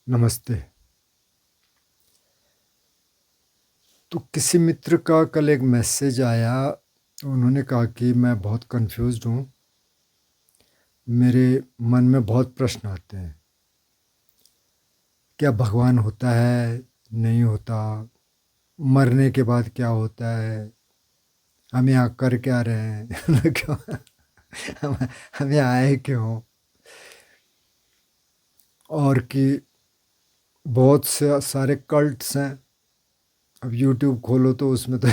नमस्ते। तो किसी मित्र का कल एक मैसेज आया। उन्होंने कहा कि मैं बहुत कंफ्यूज्ड हूँ। मेरे मन में बहुत प्रश्न आते हैं। क्या भगवान होता है, नहीं होता? मरने के बाद क्या होता है? हम यहाँ कर क्या रहे हैं? क्यों हम हम यहाँ आए क्यों? और कि बहुत से सारे कल्ट्स हैं। अब यूट्यूब खोलो तो उसमें तो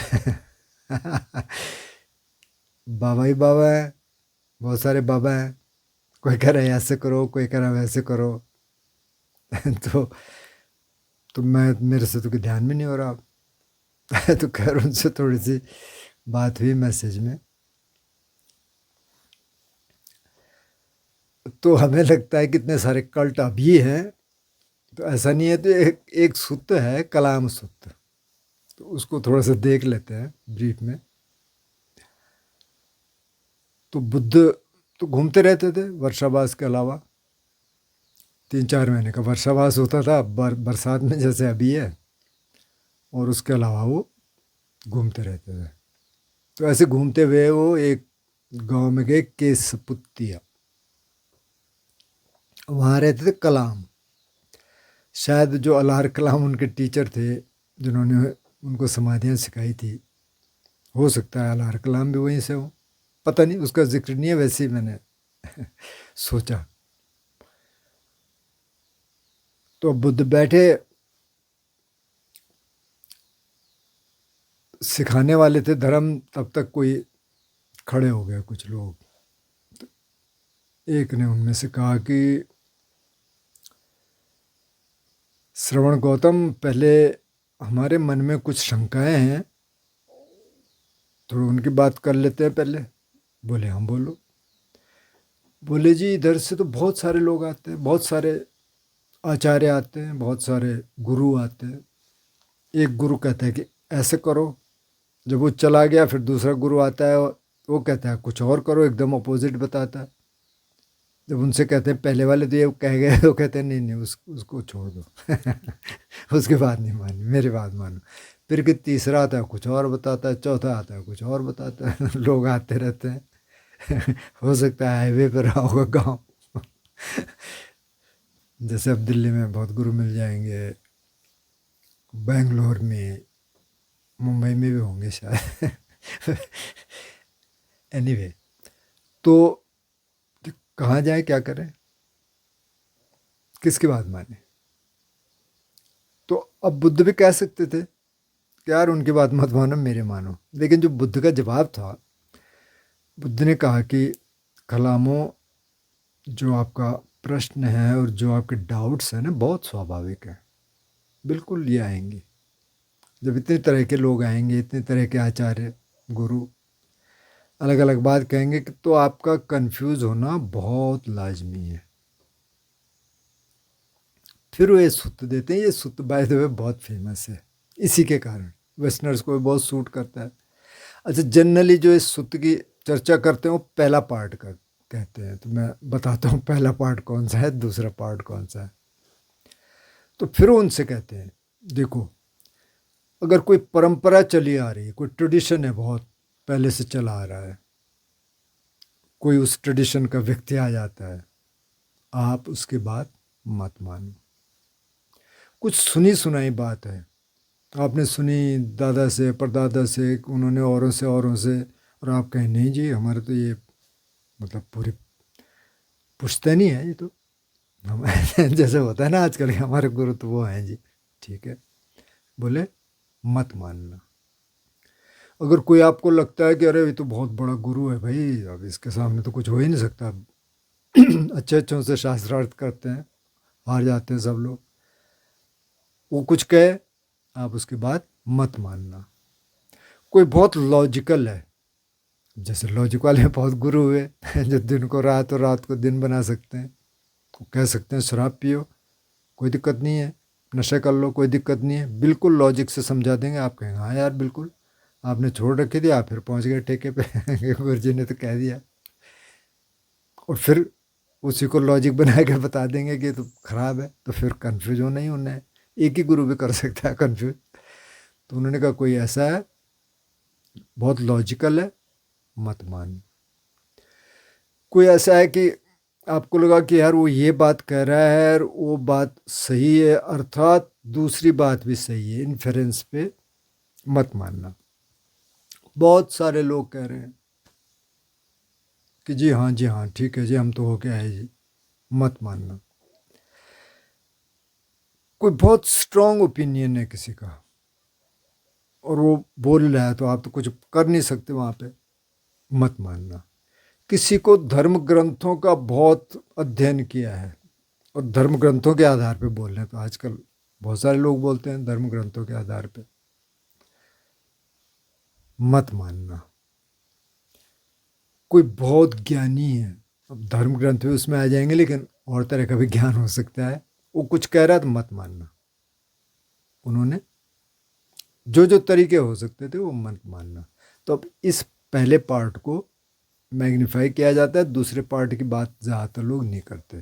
बाबा ही बाबा है। बहुत सारे बाबा हैं। कोई कह रहा है ऐसे करो, कोई कह रहा है वैसे करो। तो मैं मेरे से तो कोई ध्यान में नहीं हो रहा। तो खैर उनसे थोड़ी सी बात हुई मैसेज में। तो हमें लगता है कि इतने सारे कल्ट अभी हैं, तो ऐसा नहीं है। तो एक सूत्र है, कलाम सूत्र। तो उसको थोड़ा सा देख लेते हैं ब्रीफ में। तो बुद्ध तो घूमते रहते थे वर्षावास के अलावा। 3-4 महीने का वर्षावास होता था, बरसात में जैसे अभी है। और उसके अलावा वो घूमते रहते थे। तो ऐसे घूमते हुए वो एक गांव में गए, केसपुत्तिया। वहाँ रहते थे कलाम। शायद जो अलार कलाम उनके टीचर थे, जिन्होंने उनको समाधियाँ सिखाई थी, हो सकता है अलार कलाम भी वहीं से हो। पता नहीं, उसका जिक्र नहीं है, वैसे ही मैंने सोचा। तो बुद्ध बैठे, सिखाने वाले थे धर्म। तब तक कोई खड़े हो गए कुछ लोग। तो एक ने उनमें से कहा कि श्रवण गौतम, पहले हमारे मन में कुछ शंकाएं हैं, थोड़ा उनकी बात कर लेते हैं पहले। बोले हम बोलो। बोले जी, इधर से तो बहुत सारे लोग आते हैं, बहुत सारे आचार्य आते हैं, बहुत सारे गुरु आते हैं। एक गुरु कहता है कि ऐसे करो, जब वो चला गया फिर दूसरा गुरु आता है, वो कहता है कुछ और करो, एकदम अपोजिट बताता है। जब उनसे कहते हैं पहले वाले तो ये कह गए, तो कहते हैं नहीं नहीं, उसको छोड़ दो। उसकी बात नहीं मानी, मेरी बात मानो। फिर कि तीसरा आता है कुछ और बताता है, चौथा आता है कुछ और बताता है। लोग आते रहते हैं। हो सकता है हाईवे पर रहा होगा गाँव। जैसे अब दिल्ली में बहुत गुरु मिल जाएंगे, बेंगलोर में, मुंबई में भी होंगे शायद। एनीवे, तो कहाँ जाए, क्या करें, किसकी बात माने? तो अब बुद्ध भी कह सकते थे कि यार उनकी बात मत मानो, मेरे मानो। लेकिन जो बुद्ध का जवाब था, बुद्ध ने कहा कि कलामों, जो आपका प्रश्न है और जो आपके डाउट्स हैं ना, बहुत स्वाभाविक है। बिल्कुल ये आएंगे। जब इतने तरह के लोग आएंगे, इतने तरह के आचार्य गुरु अलग अलग बात कहेंगे, कि तो आपका कंफ्यूज होना बहुत लाजमी है। फिर वो ये सूत्र देते हैं। ये सूत्र बाय द वे बहुत फेमस है, इसी के कारण वेस्टर्नर्स को भी बहुत सूट करता है। अच्छा, जनरली जो इस सूत्र की चर्चा करते हैं वो पहला पार्ट का कहते हैं। तो मैं बताता हूँ पहला पार्ट कौन सा है, दूसरा पार्ट कौन सा है। तो फिर वो उनसे कहते हैं, देखो, अगर कोई परंपरा चली आ रही है, कोई ट्रेडिशन है, बहुत पहले से चला आ रहा है, कोई उस ट्रेडिशन का व्यक्ति आ जाता है, आप उसकी बात मत मानो। कुछ सुनी सुनाई बात है, आपने सुनी दादा से, परदादा से, उन्होंने औरों से, और आप कहें नहीं जी, हमारे तो ये मतलब पूरी पुश्तैनी है ये तो। हम जैसे होता है ना आजकल के, हमारे गुरु तो वो हैं जी। ठीक है, बोले मत मानना। अगर कोई आपको लगता है कि अरे ये तो बहुत बड़ा गुरु है भाई, अब इसके सामने तो कुछ हो ही नहीं सकता, अच्छे अच्छों से शास्त्रार्थ करते हैं, हार जाते हैं सब लोग, वो कुछ कहे, आप उसकी बात मत मानना। कोई बहुत लॉजिकल है, जैसे लॉजिक वाले बहुत गुरु हुए, जो दिन को रात और रात को दिन बना सकते हैं। वो कह सकते हैं शराब पियो, कोई दिक्कत नहीं है, नशा कर लो, कोई दिक्कत नहीं है, बिल्कुल लॉजिक से समझा देंगे। आप कहेंगे हाँ यार बिल्कुल, आपने छोड़ रखी थी, आप फिर पहुंच गए ठेके पे। गुरु जी ने तो कह दिया। और फिर उसी को लॉजिक बना के बता देंगे कि तो खराब है, तो फिर कन्फ्यूज होना ही होना है। एक ही गुरु भी कर सकता है कन्फ्यूज। तो उन्होंने कहा कोई ऐसा है बहुत लॉजिकल है, मत मान। कोई ऐसा है कि आपको लगा कि यार वो ये बात कह रहा है और वो बात सही है, अर्थात दूसरी बात भी सही है, इन्फेरेंस पे मत मानना। बहुत सारे लोग कह रहे हैं कि जी हाँ ठीक है जी, हम तो हो के आए जी, मत मानना। कोई बहुत स्ट्रांग ओपिनियन है किसी का और वो बोल रहा है तो आप तो कुछ कर नहीं सकते वहाँ पे, मत मानना। किसी को धर्म ग्रंथों का बहुत अध्ययन किया है और धर्म ग्रंथों के आधार पे बोल रहे हैं, तो आजकल बहुत सारे लोग बोलते हैं धर्म ग्रंथों के आधार पे, मत मानना। कोई बहुत ज्ञानी है, अब धर्म ग्रंथ भी उसमें आ जाएंगे, लेकिन और तरह का भी ज्ञान हो सकता है, वो कुछ कह रहा है तो मत मानना। उन्होंने जो जो तरीके हो सकते थे वो मत मानना। तो अब इस पहले पार्ट को मैग्नीफाई किया जाता है, दूसरे पार्ट की बात ज़्यादातर लोग नहीं करते।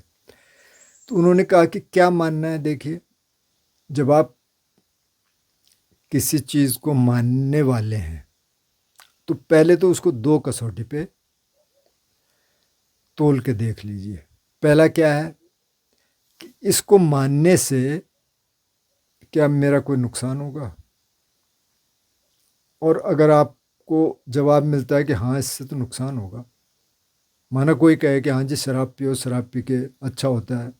तो उन्होंने कहा कि क्या मानना है। देखिए, जब आप किसी चीज़ को मानने वाले हैं तो पहले तो उसको दो कसौटी पे तोल के देख लीजिए। पहला क्या है कि इसको मानने से क्या मेरा कोई नुकसान होगा, और अगर आपको जवाब मिलता है कि हाँ इससे तो नुकसान होगा, माना कोई कहे कि हाँ जी शराब पियो, शराब पी के अच्छा होता है,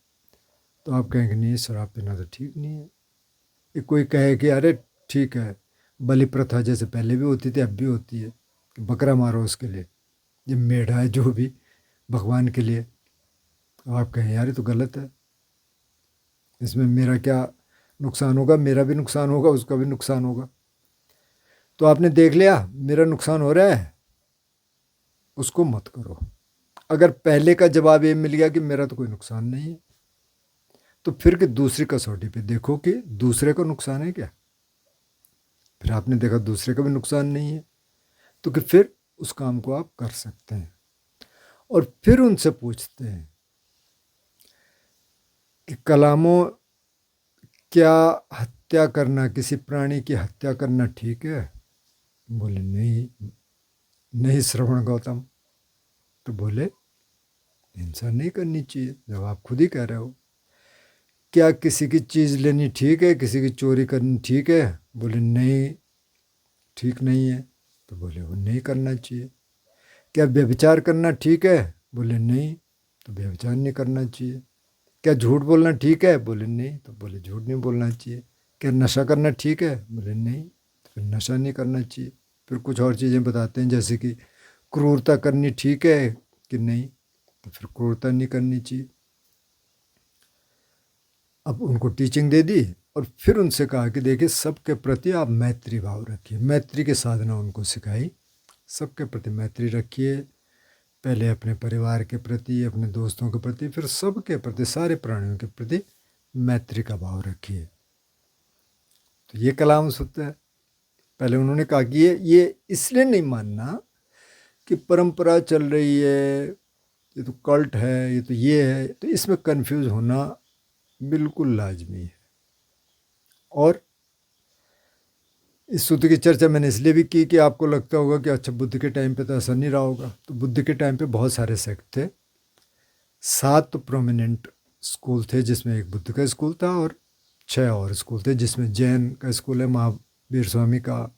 तो आप कहेंगे नहीं शराब पीना तो ठीक नहीं है। ये कोई कहे कि अरे ठीक है, बलि प्रथा जैसे पहले भी होती थी अब भी होती है, कि बकरा मारो उसके लिए, ये मेढ़ा है जो भी भगवान के लिए, तो आप कहें यार ये तो गलत है, इसमें मेरा क्या नुकसान होगा, मेरा भी नुकसान होगा उसका भी नुकसान होगा। तो आपने देख लिया मेरा नुकसान हो रहा है, उसको मत करो। अगर पहले का जवाब ये मिल गया कि मेरा तो कोई नुकसान नहीं है, तो फिर कि दूसरी कसौटी पे देखो कि दूसरे को नुकसान है क्या। फिर आपने देखा दूसरे का भी नुकसान नहीं है, तो कि फिर उस काम को आप कर सकते हैं। और फिर उनसे पूछते हैं कि कलामों, क्या हत्या करना, किसी प्राणी की हत्या करना ठीक है। बोले नहीं, नहीं श्रवण गौतम। तो बोले हिंसा नहीं करनी चाहिए, जब आप खुद ही कह रहे हो। क्या किसी की चीज़ लेनी ठीक है, किसी की चोरी करनी ठीक है। बोले नहीं, ठीक नहीं है। तो बोले वो नहीं करना चाहिए। क्या व्यभिचार करना ठीक है। बोले नहीं, तो व्यभिचार नहीं करना चाहिए। क्या झूठ बोलना ठीक है। बोले नहीं, तो बोले झूठ नहीं बोलना चाहिए। क्या नशा करना ठीक है। बोले नहीं, तो फिर नशा नहीं करना चाहिए। फिर कुछ और चीज़ें बताते हैं, जैसे कि क्रूरता करनी ठीक है कि नहीं, तो फिर क्रूरता नहीं करनी चाहिए। अब उनको टीचिंग दे दी और फिर उनसे कहा कि देखिए सबके प्रति आप मैत्री भाव रखिए। मैत्री की साधना उनको सिखाई, सबके प्रति मैत्री रखिए। पहले अपने परिवार के प्रति, अपने दोस्तों के प्रति, फिर सबके प्रति, सारे प्राणियों के प्रति मैत्री का भाव रखिए। तो ये कलाम सूत्र है। पहले उन्होंने कहा कि ये इसलिए नहीं मानना कि परंपरा चल रही है, ये तो कल्ट है, ये तो ये है, तो इसमें कंफ्यूज होना बिल्कुल लाजमी है। और इस सूत्र की चर्चा मैंने इसलिए भी की कि आपको लगता होगा कि अच्छा बुद्ध के टाइम पे तो ऐसा नहीं रहा होगा। तो बुद्ध के टाइम पे बहुत सारे सेक्ट थे, 7 तो प्रोमिनेंट स्कूल थे, जिसमें एक बुद्ध का स्कूल था और 6 और स्कूल थे, जिसमें जैन का स्कूल है, महावीर स्वामी का,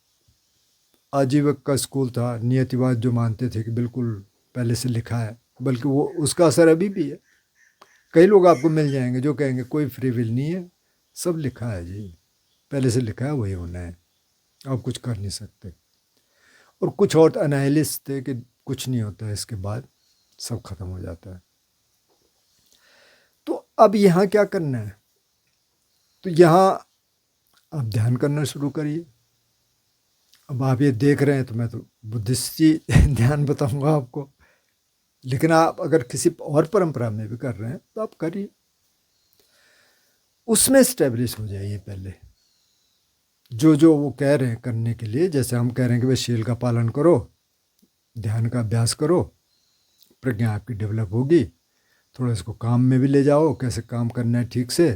आजीवक का स्कूल था, नियतिवाद जो मानते थे कि बिल्कुल पहले से लिखा है, बल्कि वो उसका असर अभी भी है। कई लोग आपको मिल जाएंगे जो कहेंगे कोई फ्री विल नहीं है, सब लिखा है जी, पहले से लिखा है वही होना है, आप कुछ कर नहीं सकते। और कुछ और अनालिस्ट थे कि कुछ नहीं होता है, इसके बाद सब खत्म हो जाता है। तो अब यहाँ क्या करना है, तो यहाँ आप ध्यान करना शुरू करिए। अब आप ये देख रहे हैं तो मैं तो बुद्धिस्ट ही ध्यान बताऊंगा आपको, लेकिन आप अगर किसी और परंपरा में भी कर रहे हैं तो आप करिए, उसमें स्टेब्लिश हो जाइए। पहले जो जो वो कह रहे हैं करने के लिए, जैसे हम कह रहे हैं कि भाई शील का पालन करो, ध्यान का अभ्यास करो, प्रज्ञा आपकी डेवलप होगी, थोड़ा इसको काम में भी ले जाओ, कैसे काम करना है ठीक से।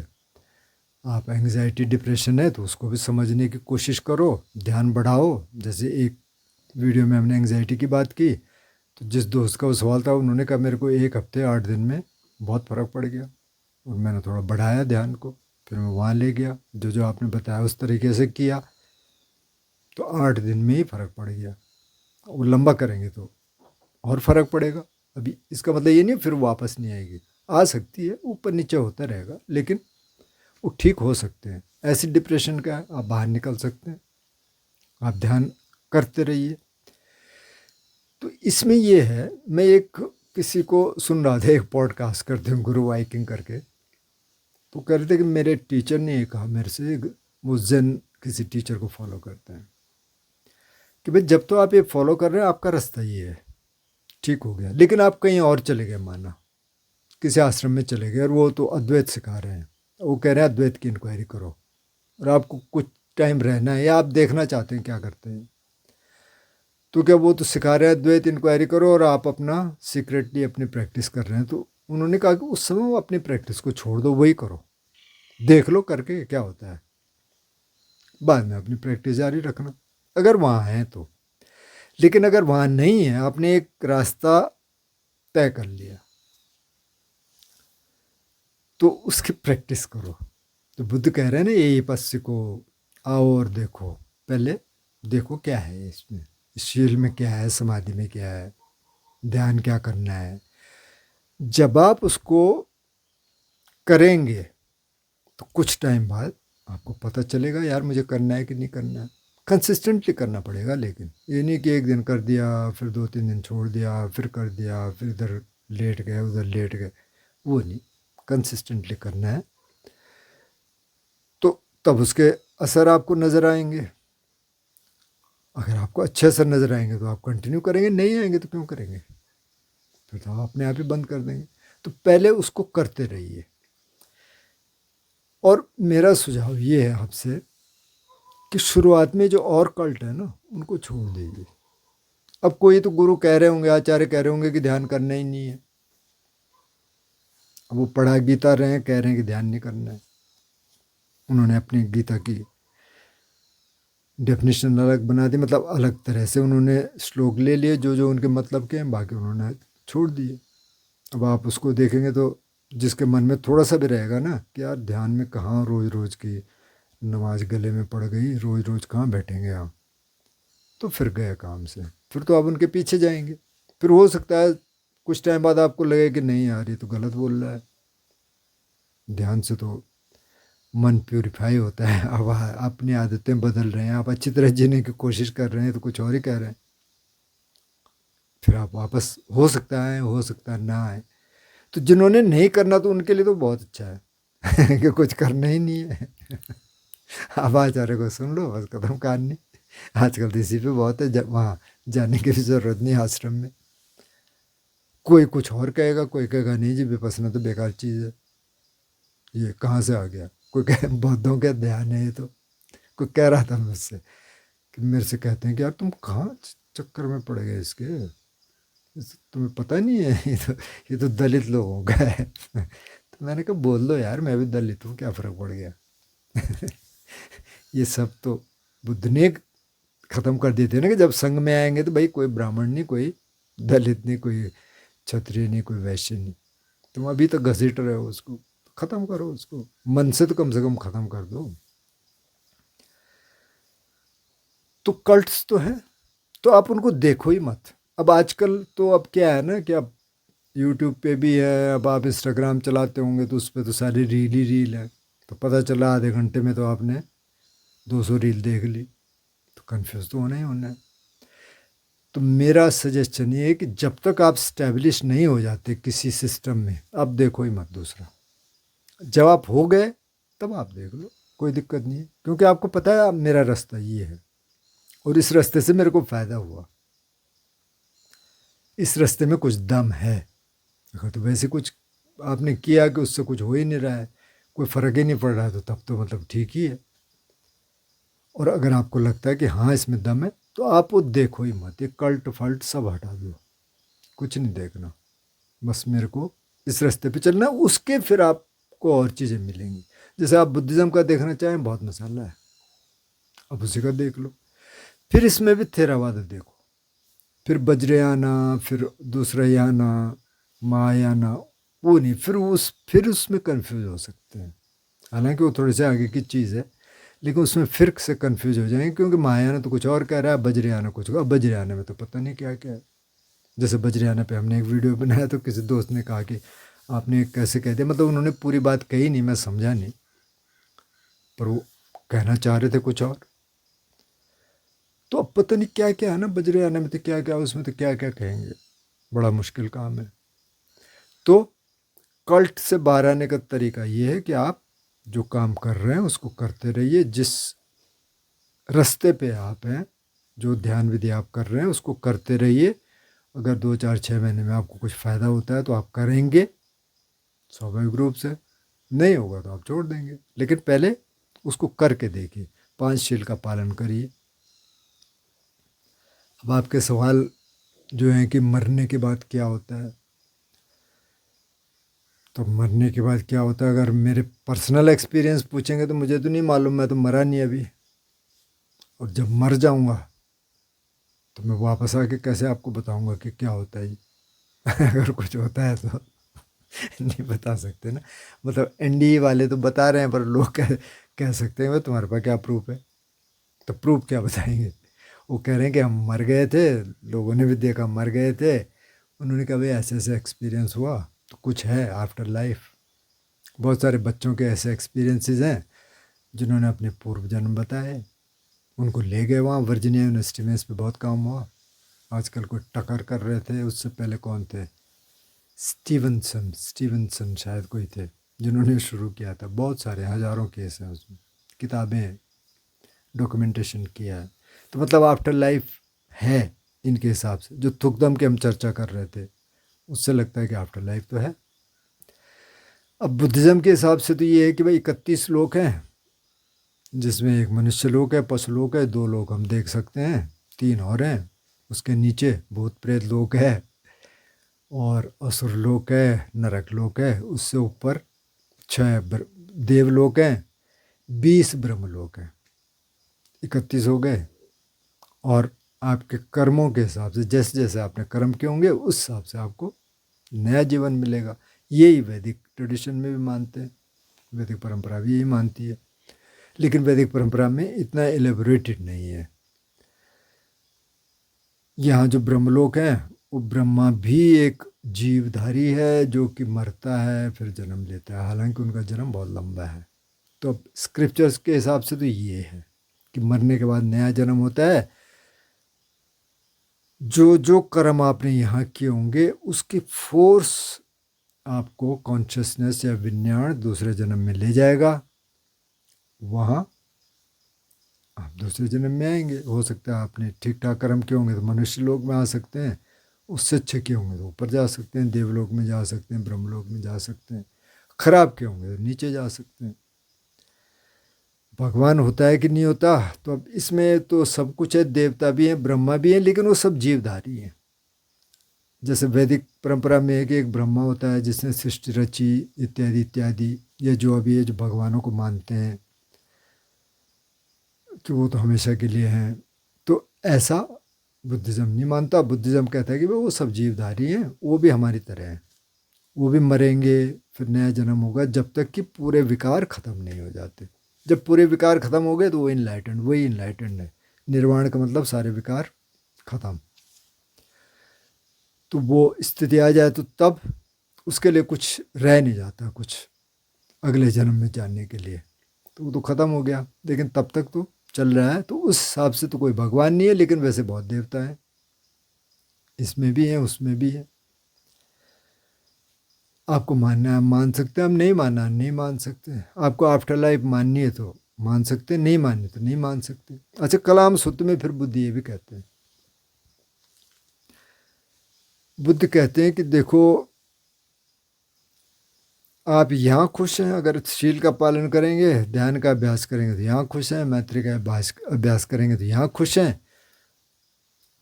आप एंग्जाइटी डिप्रेशन है तो उसको भी समझने की कोशिश करो, ध्यान बढ़ाओ। जैसे एक वीडियो में हमने एंग्जाइटी की बात की, तो जिस दोस्त का वो सवाल था उन्होंने कहा मेरे को 1 हफ्ते 8 दिन में बहुत फ़र्क पड़ गया, और मैंने थोड़ा बढ़ाया ध्यान को, फिर मैं वहाँ ले गया, जो जो आपने बताया उस तरीके से किया, तो 8 दिन में ही फ़र्क पड़ गया। वो लंबा करेंगे तो और फ़र्क पड़ेगा। अभी इसका मतलब ये नहीं फिर वापस नहीं आएगी, आ सकती है, ऊपर नीचे होता रहेगा, लेकिन वो ठीक हो सकते हैं। ऐसी डिप्रेशन का है, आप बाहर निकल सकते हैं, आप ध्यान करते रहिए। तो इसमें ये है, मैं एक किसी को सुन रहा था, एक पॉडकास्ट करते हैं गुरु वाइकिंग करके, तो कह रहे थे कि मेरे टीचर ने ये कहा मेरे से, वो ज़ेन किसी टीचर को फॉलो करते हैं, कि भाई जब तो आप ये फॉलो कर रहे हैं आपका रास्ता ये है, ठीक हो गया, लेकिन आप कहीं और चले गए, माना किसी आश्रम में चले गए और वो तो अद्वैत सिखा रहे हैं, वो कह रहे हैं अद्वैत की इंक्वायरी करो, और आपको कुछ टाइम रहना है या आप देखना चाहते हैं क्या करते हैं, तो क्या वो तो सिखा रहे हैं अद्वैत इंक्वायरी करो और आप अपना सीक्रेटली अपनी प्रैक्टिस कर रहे हैं। तो उन्होंने कहा कि उस समय वो अपनी प्रैक्टिस को छोड़ दो, वही करो, देख लो करके क्या होता है, बाद में अपनी प्रैक्टिस जारी रखना अगर वहाँ है तो। लेकिन अगर वहाँ नहीं है, आपने एक रास्ता तय कर लिया, तो उसकी प्रैक्टिस करो। तो बुद्ध कह रहे हैं ना, यही पश्य को आओ और देखो, पहले देखो क्या है इसमें, शील में क्या है, समाधि में क्या है, ध्यान क्या करना है। जब आप उसको करेंगे तो कुछ टाइम बाद आपको पता चलेगा यार मुझे करना है कि नहीं करना है। कंसिस्टेंटली करना पड़ेगा, लेकिन ये नहीं कि एक दिन कर दिया फिर 2-3 दिन छोड़ दिया, फिर कर दिया फिर इधर लेट गए उधर लेट गए, वो नहीं, कंसिस्टेंटली करना है। तो तब उसके असर आपको नज़र आएंगे। अगर आपको अच्छे असर नज़र आएंगे तो आप कंटिन्यू करेंगे, नहीं आएंगे तो क्यों करेंगे, फिर तो आप अपने आप ही बंद कर देंगे। तो पहले उसको करते रहिए। और मेरा सुझाव ये है आपसे कि शुरुआत में जो और कल्ट है ना, उनको छोड़ दीजिए। अब कोई तो गुरु कह रहे होंगे, आचार्य कह रहे होंगे कि ध्यान करना ही नहीं है, अब वो पढ़ा गीता रहे हैं, कह रहे हैं कि ध्यान नहीं करना है। उन्होंने अपनी गीता की डेफिनेशन अलग बना दी, मतलब अलग तरह से उन्होंने श्लोक ले लिए जो जो उनके मतलब के हैं, बाकी उन्होंने छोड़ दिए। अब आप उसको देखेंगे तो जिसके मन में थोड़ा सा भी रहेगा ना कि यार ध्यान में कहाँ रोज़ रोज़ की नमाज गले में पड़ गई, रोज़ रोज़ कहाँ बैठेंगे आप, तो फिर गए काम से, फिर तो आप उनके पीछे जाएंगे। फिर हो सकता है कुछ टाइम बाद आपको लगे कि नहीं यार ये तो गलत बोल रहा है, ध्यान से तो मन प्यूरिफाई होता है, अब अपनी आदतें बदल रहे हैं, आप अच्छी तरह जीने की कोशिश कर रहे हैं, तो कुछ और ही कह रहे हैं। फिर आप वापस, हो सकता है ना आए। तो जिन्होंने नहीं करना तो उनके लिए तो बहुत अच्छा है कि कुछ करना ही नहीं है अब आचार्य को सुन लो, बस खत्म कहानी। आजकल तो इसी पे बहुत है, वहाँ जाने की भी ज़रूरत नहीं आश्रम में। कोई कुछ और कहेगा, कोई कहेगा नहीं जी विपස්සना तो बेकार चीज़ है, ये कहाँ से आ गया। कोई कहे बौद्धों का ध्यान है ये तो। कोई कह रहा था मुझसे कि मेरे से कहते हैं कि यार तुम कहाँ चक्कर में पड़ गए इसके, तुम्हें पता नहीं है ये तो दलित लोगों का है तो मैंने कहा बोल दो यार, मैं भी दलित हूँ, क्या फ़र्क पड़ गया ये सब तो बुद्ध ने ख़त्म कर दिए थे ना, कि जब संघ में आएंगे तो भाई कोई ब्राह्मण नहीं, कोई दलित नहीं, कोई क्षत्रिय नहीं, कोई वैश्य नहीं। तुम अभी तो घसीट रहे हो उसको, ख़त्म करो उसको, मन से कम ख़त्म कर दो। तो कल्ट्स तो है, तो आप उनको देखो ही मत। अब आजकल तो अब क्या है ना कि अब यूट्यूब पे भी है, अब आप इंस्टाग्राम चलाते होंगे तो उस पर तो सारी रील ही रील है, तो पता चला आधे घंटे में तो आपने 200 रील देख ली, तो कन्फ्यूज़ तो होना ही होना है। तो मेरा सजेशन ये है कि जब तक आप स्टैब्लिश नहीं हो जाते किसी सिस्टम में, अब देखो ही मत दूसरा। जब आप हो गए तब आप देख लो, कोई दिक्कत नहीं है, क्योंकि आपको पता है अब मेरा रास्ता ये है और इस रास्ते से मेरे को फ़ायदा हुआ, इस रास्ते में कुछ दम है। अगर तो वैसे कुछ आपने किया कि उससे कुछ हो ही नहीं रहा है, कोई फ़र्क ही नहीं पड़ रहा है, तो तब तो मतलब ठीक ही है। और अगर आपको लगता है कि हाँ इसमें दम है, तो आप वो देखो ही मत, ये कल्ट फल्ट सब हटा दो, कुछ नहीं देखना, बस मेरे को इस रास्ते पे चलना है, उसके फिर आपको और चीज़ें मिलेंगी। जैसे आप बुद्धिज़्म का देखना चाहें, बहुत मसाला है, अब उसी का देख लो। फिर इसमें भी थेरावाद देखो, फिर वज्रयाना, फिर दूसरा याना, महायाना, वो नहीं, फिर उसमें कंफ्यूज हो सकते हैं। हालांकि वो थोड़े से आगे की चीज़ है, लेकिन उसमें फिर से कंफ्यूज हो जाएंगे, क्योंकि महायाना तो कुछ और कह रहा है, वज्रयाना कुछ, अब वज्रयाना में तो पता नहीं क्या क्या है। जैसे वज्रयाना पे हमने एक वीडियो बनाया, तो किसी दोस्त ने कहा कि आपने कैसे कह दिया, मतलब उन्होंने पूरी बात कही नहीं, मैं समझा नहीं, पर वो कहना चाह रहे थे कुछ और। तो अब पता नहीं क्या क्या है ना वज्रयाना में, तो क्या क्या उसमें, तो क्या क्या कहेंगे, बड़ा मुश्किल काम है। तो कल्ट से बाहर आने का तरीका ये है कि आप जो काम कर रहे हैं उसको करते रहिए, जिस रास्ते पे आप हैं, जो ध्यान विधि आप कर रहे हैं उसको करते रहिए। अगर 2 4 6 महीने में आपको कुछ फ़ायदा होता है तो आप करेंगे स्वाभाविक रूप से, नहीं होगा तो आप छोड़ देंगे, लेकिन पहले उसको करके देखिए, 5 शील का पालन करिए। अब आपके सवाल जो है कि मरने के बाद क्या होता है, तो मरने के बाद क्या होता है, अगर मेरे पर्सनल एक्सपीरियंस पूछेंगे तो मुझे तो नहीं मालूम, मैं तो मरा नहीं अभी, और जब मर जाऊंगा तो मैं वापस आके कैसे आपको बताऊंगा कि क्या होता है जी। अगर कुछ होता है तो नहीं बता सकते ना, मतलब एनडीए वाले तो बता रहे हैं, पर लोग कह सकते हैं भाई तुम्हारे पास क्या प्रूफ है, तो प्रूफ क्या बताएंगे। वो कह रहे हैं कि हम मर गए थे, लोगों ने भी देखा मर गए थे, उन्होंने कहा भाई ऐसे ऐसे एक्सपीरियंस हुआ, तो कुछ है आफ्टर लाइफ। बहुत सारे बच्चों के ऐसे एक्सपीरियंसेस हैं जिन्होंने अपने पूर्व जन्म बताए, उनको ले गए वहाँ वर्जीनिया यूनिवर्सिटी में, इस पर बहुत काम हुआ। आजकल कोई टकर कर रहे थे, उससे पहले कौन थे, स्टीवनसन शायद कोई थे, जिन्होंने शुरू किया था। बहुत सारे हज़ारों केस हैं उसमें, किताबें, डॉक्यूमेंटेशन किया है। तो मतलब आफ्टर लाइफ है इनके हिसाब से, जो थुकदम की हम चर्चा कर रहे थे उससे लगता है कि आफ्टर लाइफ तो है। अब बुद्धिज़्म के हिसाब से तो ये है कि भाई 31 लोक हैं, जिसमें एक मनुष्य लोक है, पशु लोक है, 2 लोक हम देख सकते हैं, 3 और हैं, उसके नीचे भूत प्रेत लोक है, और असुर लोक है, नरक लोक है, उससे ऊपर 6 देवलोक हैं, 20 ब्रह्मलोक हैं, 31 हो गए। और आपके कर्मों के हिसाब से, जैसे जैसे आपने कर्म किए होंगे उस हिसाब से आपको नया जीवन मिलेगा। यही वैदिक ट्रेडिशन में भी मानते हैं, वैदिक परंपरा भी यही मानती है, लेकिन वैदिक परंपरा में इतना एलेबोरेटेड नहीं है। यहाँ जो ब्रह्मलोक हैं, वो ब्रह्मा भी एक जीवधारी है जो कि मरता है फिर जन्म लेता है, हालांकि उनका जन्म बहुत लंबा है। तो अब स्क्रिप्चर्स के हिसाब से तो ये है कि मरने के बाद नया जन्म होता है, जो जो कर्म आपने यहाँ किए होंगे उसकी फोर्स आपको कॉन्शियसनेस या विज्ञान दूसरे जन्म में ले जाएगा, वहाँ आप दूसरे जन्म में आएंगे। हो सकता है आपने ठीक ठाक कर्म किए होंगे तो मनुष्य लोक में आ सकते हैं, उससे अच्छे किए होंगे तो ऊपर जा सकते हैं, देवलोक में जा सकते हैं, ब्रह्मलोक में जा सकते हैं, खराब किए होंगे तो नीचे जा सकते हैं। भगवान होता है कि नहीं होता, तो अब इसमें तो सब कुछ है, देवता भी हैं, ब्रह्मा भी हैं, लेकिन वो सब जीवधारी हैं। जैसे वैदिक परंपरा में है कि एक ब्रह्मा होता है जिसने सृष्टि रची, इत्यादि इत्यादि, ये जो अभी है जो भगवानों को मानते हैं कि वो तो हमेशा के लिए हैं, तो ऐसा बुद्धिज़्म नहीं मानता। बुद्धिज़्म कहता है कि भाई वो सब जीवधारी हैं, वो भी हमारी तरह हैं, वो भी मरेंगे, फिर नया जन्म होगा, जब तक कि पूरे विकार ख़त्म नहीं हो जाते। जब पूरे विकार ख़त्म हो गए तो वो इनलाइटेंड, वही इनलाइटेंड है। निर्वाण का मतलब सारे विकार ख़त्म, तो वो स्थिति आ जाए तो तब उसके लिए कुछ रह नहीं जाता, कुछ अगले जन्म में जानने के लिए, तो वो तो ख़त्म हो गया, लेकिन तब तक तो चल रहा है। तो उस हिसाब से तो कोई भगवान नहीं है, लेकिन वैसे बहुत देवता हैं, इसमें भी हैं उसमें भी है। आपको मानना है मान सकते हैं, हम नहीं मानना नहीं मान सकते। आपको आफ्टर लाइफ माननी है तो मान सकते हैं, नहीं माननी तो नहीं मान सकते। अच्छा, कलाम सूत्र में फिर बुद्ध ये भी कहते हैं, बुद्ध कहते हैं कि देखो आप यहाँ खुश हैं, अगर शील का पालन करेंगे, ध्यान का अभ्यास करेंगे तो यहाँ खुश हैं, मैत्री का अभ्यास करेंगे तो यहाँ खुश हैं,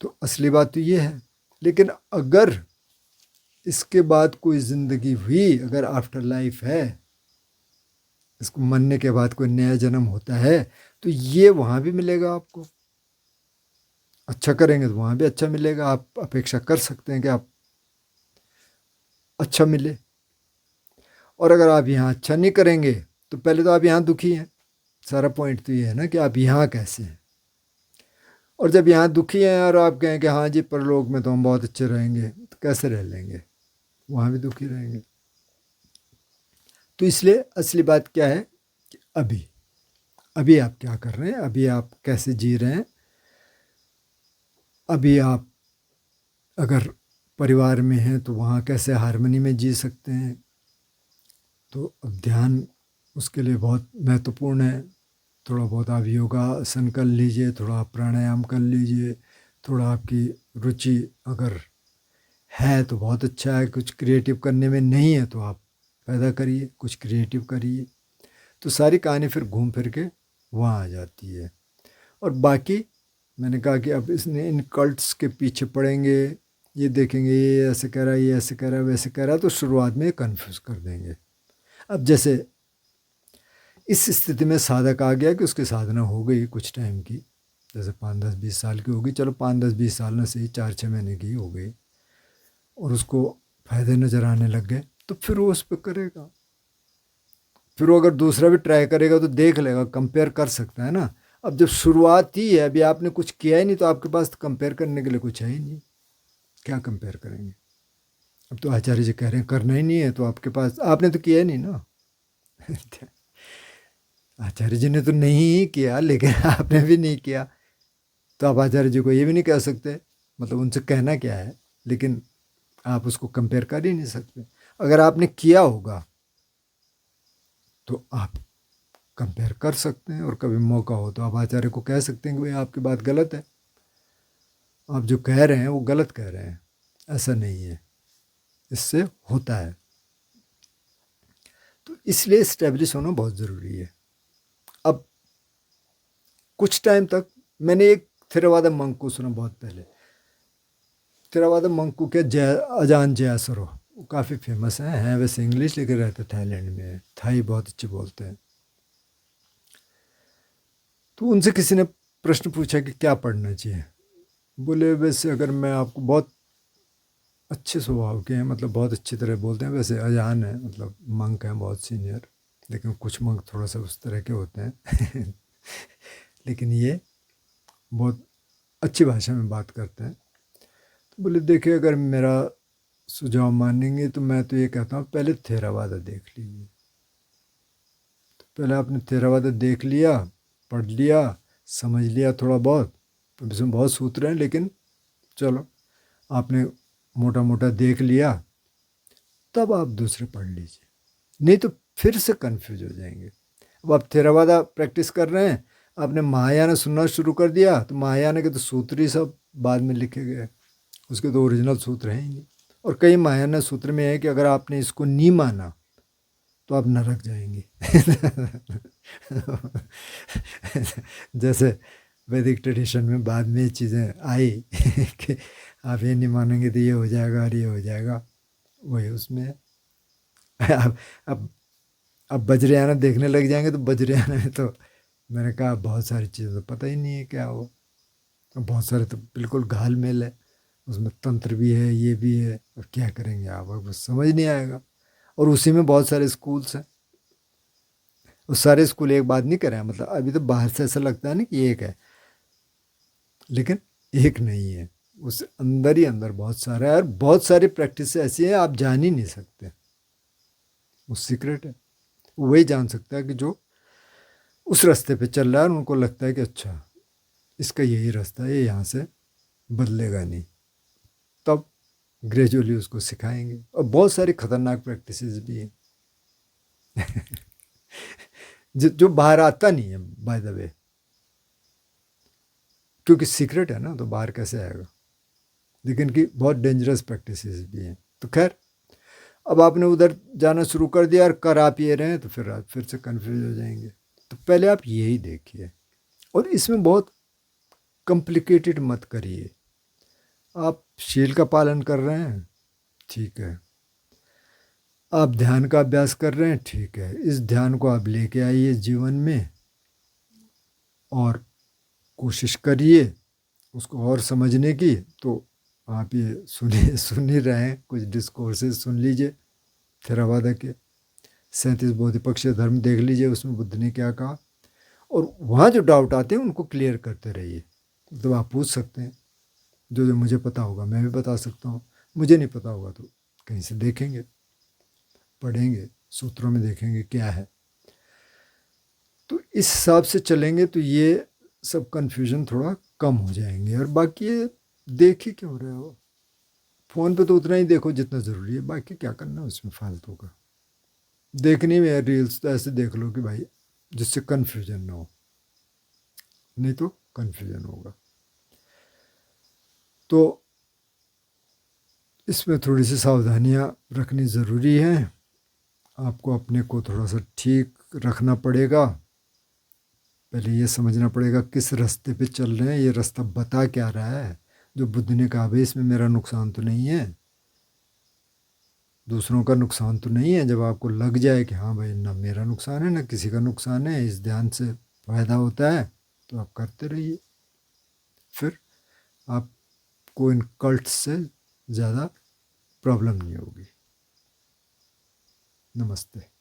तो असली बात तो ये है। लेकिन अगर इसके बाद कोई ज़िंदगी हुई, अगर आफ्टर लाइफ है, इसको मरने के बाद कोई नया जन्म होता है, तो ये वहाँ भी मिलेगा आपको। अच्छा करेंगे तो वहाँ भी अच्छा मिलेगा। आप अपेक्षा कर सकते हैं कि आप अच्छा मिले। और अगर आप यहाँ अच्छा नहीं करेंगे तो पहले तो आप यहाँ दुखी हैं। सारा पॉइंट तो ये है ना कि आप यहाँ कैसे हैं। और जब यहाँ दुखी हैं और आप कहें कि हाँ जी परलोक में तो हम बहुत अच्छे रहेंगे, तो कैसे रह लेंगे, वहाँ भी दुखी रहेंगे। तो इसलिए असली बात क्या है कि अभी अभी आप क्या कर रहे हैं, अभी आप कैसे जी रहे हैं। अभी आप अगर परिवार में हैं तो वहाँ कैसे हार्मनी में जी सकते हैं। तो अब ध्यान उसके लिए बहुत महत्वपूर्ण है। थोड़ा बहुत आप योगासन कर लीजिए, थोड़ा आप प्राणायाम कर लीजिए, थोड़ा आपकी रुचि अगर है तो बहुत अच्छा है। कुछ क्रिएटिव करने में नहीं है तो आप पैदा करिए, कुछ क्रिएटिव करिए। तो सारी कहानी फिर घूम फिर के वहाँ आ जाती है। और बाकी मैंने कहा कि अब इसने इन कल्ट्स के पीछे पड़ेंगे, ये देखेंगे ये ऐसे कह रहा है, ये ऐसे कह रहा है, वैसे कह रहा है, तो शुरुआत में कन्फ्यूज़ कर देंगे। अब जैसे इस स्थिति में साधक आ गया कि उसकी साधना हो गई कुछ टाइम की, जैसे 5-10-20 साल की होगी, चलो 5-10-20 साल में से ही 4-6 महीने की हो गई, और उसको फ़ायदे नज़र आने लग गए, तो फिर वो उस पर करेगा। फिर वो अगर दूसरा भी ट्राई करेगा तो देख लेगा, कंपेयर कर सकता है ना। अब जब शुरुआत ही है, अभी आपने कुछ किया ही नहीं, तो आपके पास तो कंपेयर करने के लिए कुछ है ही नहीं। क्या कंपेयर करेंगे। अब तो आचार्य जी कह रहे हैं करना ही नहीं है, तो आपके पास, आपने तो किया ही नहीं ना। आचार्य जी ने तो नहीं ही किया, लेकिन आपने भी नहीं किया, तो आप आचार्य जी को ये भी नहीं कह सकते। मतलब उनसे कहना क्या है, लेकिन आप उसको कंपेयर कर ही नहीं सकते। अगर आपने किया होगा तो आप कंपेयर कर सकते हैं, और कभी मौका हो तो आप आचार्य को कह सकते हैं कि भाई आपकी बात गलत है, आप जो कह रहे हैं वो गलत कह रहे हैं, ऐसा नहीं है, इससे होता है। तो इसलिए इस्टेब्लिश होना बहुत ज़रूरी है। अब कुछ टाइम तक मैंने एक थेरावादा मंक को सुना बहुत पहले। थेरावादा मंक को क्या, अजान जयासरो, वो काफ़ी फेमस हैं वैसे इंग्लिश, लेकिन रहते थाईलैंड में है, थाई बहुत अच्छे बोलते हैं। तो उनसे किसी ने प्रश्न पूछा कि क्या पढ़ना चाहिए। बोले वैसे अगर मैं आपको, बहुत अच्छे स्वभाव के हैं, मतलब बहुत अच्छी तरह बोलते हैं, वैसे अजान है, मतलब मंक हैं बहुत सीनियर, लेकिन कुछ मंक थोड़ा सा उस तरह के होते हैं लेकिन ये बहुत अच्छी भाषा में बात करते हैं। तो बोले देखिए अगर मेरा सुझाव मानेंगे तो मैं तो ये कहता हूँ पहले थेरावादा देख लीजिए। तो पहले आपने थेरावादा देख लिया, पढ़ लिया, समझ लिया थोड़ा बहुत, तो इसमें बहुत सूत्र हैं, लेकिन चलो आपने मोटा मोटा देख लिया, तब आप दूसरे पढ़ लीजिए, नहीं तो फिर से कंफ्यूज हो जाएंगे। अब आप थेरावादा प्रैक्टिस कर रहे हैं, आपने महायान सुनना शुरू कर दिया, तो महायान के तो सूत्र ही सब बाद में लिखे गए, उसके तो ओरिजिनल सूत्र हैं ही नहीं। और कई महायान सूत्र में है कि अगर आपने इसको नहीं माना तो आप नरक जाएंगे जैसे वैदिक ट्रेडिशन में बाद में ये चीज़ें आई कि आप ये नहीं मानेंगे तो ये हो जाएगा और ये हो जाएगा, वही उसमें है। अब अब अब वज्रयान देखने लग जाएंगे तो वज्रयान में तो मैंने कहा बहुत सारी चीज़ें तो पता ही नहीं है क्या हो, बहुत सारे तो बिल्कुल घाल मेल है, उसमें तंत्र भी है, ये भी है, अब क्या करेंगे आप, अब समझ नहीं आएगा। और उसी में बहुत सारे स्कूल्स हैं, वो सारे स्कूल एक बात नहीं करें, मतलब अभी तो बाहर से ऐसा लगता है ना कि एक है, लेकिन एक नहीं है, उस अंदर ही अंदर बहुत सारा है, और बहुत सारी प्रैक्टिस ऐसी है आप जान ही नहीं सकते, वो सीक्रेट है। वही जान सकता है कि जो उस रास्ते पे चल रहा है और उनको लगता है कि अच्छा इसका यही रास्ता है, ये यहाँ से बदलेगा नहीं, तब ग्रेजुअली उसको सिखाएंगे। और बहुत सारी खतरनाक प्रैक्टिसेस भी हैं जो बाहर आता नहीं है बाय द वे, क्योंकि सीक्रेट है ना, तो बाहर कैसे आएगा, लेकिन कि बहुत डेंजरस प्रैक्टिसेस भी हैं। तो खैर अब आपने उधर जाना शुरू कर दिया और कर आप ये रहे हैं, तो फिर आप फिर से कन्फ्यूज हो जाएंगे। तो पहले आप यही देखिए, और इसमें बहुत कॉम्प्लिकेटेड मत करिए। आप शील का पालन कर रहे हैं, ठीक है। आप ध्यान का अभ्यास कर रहे हैं, ठीक है। इस ध्यान को आप लेके आइए जीवन में और कोशिश करिए उसको और समझने की। तो आप ये सुन ही रहे हैं, कुछ डिस्कोर्सेज सुन लीजिए थेरावादा के। 37 बोधिपक्षीय धर्म देख लीजिए, उसमें बुद्ध ने क्या कहा। और वहाँ जो डाउट आते हैं उनको क्लियर करते रहिए। तो आप पूछ सकते हैं, जो जो मुझे पता होगा मैं भी बता सकता हूँ, मुझे नहीं पता होगा तो कहीं से देखेंगे, पढ़ेंगे, सूत्रों में देखेंगे क्या है। तो इस हिसाब से चलेंगे तो ये सब कन्फ्यूजन थोड़ा कम हो जाएंगे। और बाकी ये देख ही क्यों रहे हो, फ़ोन पे तो उतना ही देखो जितना ज़रूरी है, बाकी क्या करना है उसमें फालतू का। देखनी में रील्स तो ऐसे देख लो कि भाई जिससे कन्फ्यूजन ना हो, नहीं तो कन्फ्यूजन होगा। तो इसमें थोड़ी सी सावधानियाँ रखनी ज़रूरी हैं। आपको अपने को थोड़ा सा ठीक रखना पड़ेगा। पहले ये समझना पड़ेगा किस रास्ते पे चल रहे हैं, ये रास्ता बता क्या रहा है। जो बुद्ध ने कहा भाई इसमें मेरा नुकसान तो नहीं है, दूसरों का नुकसान तो नहीं है। जब आपको लग जाए कि हाँ भाई ना मेरा नुकसान है ना किसी का नुकसान है, इस ध्यान से फ़ायदा होता है, तो आप करते रहिए। फिर आपको इन कल्ट से ज़्यादा प्रॉब्लम नहीं होगी। नमस्ते।